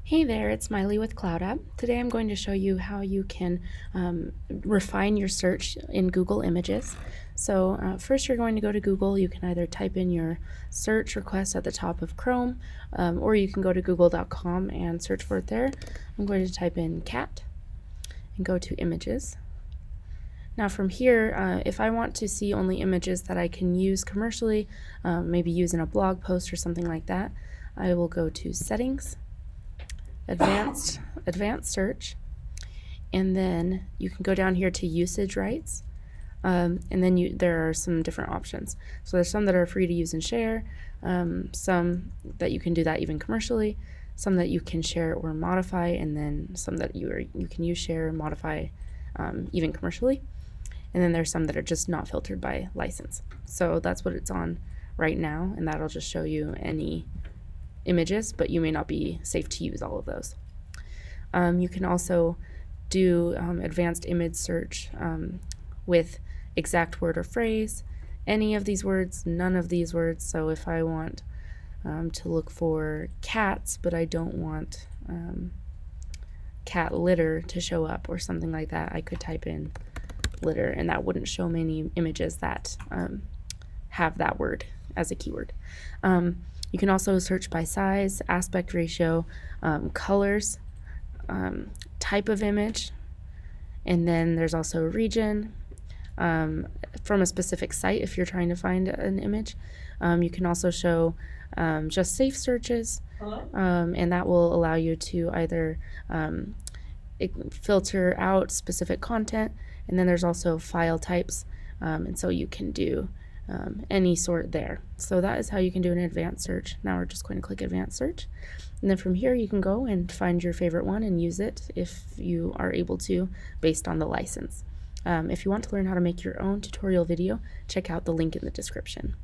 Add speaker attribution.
Speaker 1: Hey there, it's Miley with Cloud App. Today I'm going to show you how you can refine your search in Google Images. So first you're going to go to Google. You can either type in your search request at the top of Chrome, or you can go to google.com and search for it there. I'm going to type in cat and go to images. Now from here, if I want to see only images that I can use commercially, maybe use in a blog post or something like that, I will go to settings, advanced search, and then you can go down here to usage rights, and then there are some different options. So there's some that are free to use and share, some that you can do that even commercially, some that you can share or modify, and then some that you can use, share, and modify even commercially. And then there's some that are just not filtered by license. So that's what it's on right now, and that'll just show you any images, but you may not be safe to use all of those. You can also do advanced image search with exact word or phrase, any of these words, none of these words. So if I want to look for cats, but I don't want cat litter to show up or something like that, I could type in litter, and that wouldn't show many images that have that word as a keyword. You can also search by size, aspect ratio, colors, type of image, and then there's also region, from a specific site if you're trying to find an image. You can also show just safe searches, and that will allow you to either filter out specific content, and then there's also file types, and so you can do any sort there. So that is how you can do an advanced search. Now we're just going to click advanced search, and then from here you can go and find your favorite one and use it if you are able to, based on the license. If you want to learn how to make your own tutorial video, check out the link in the description.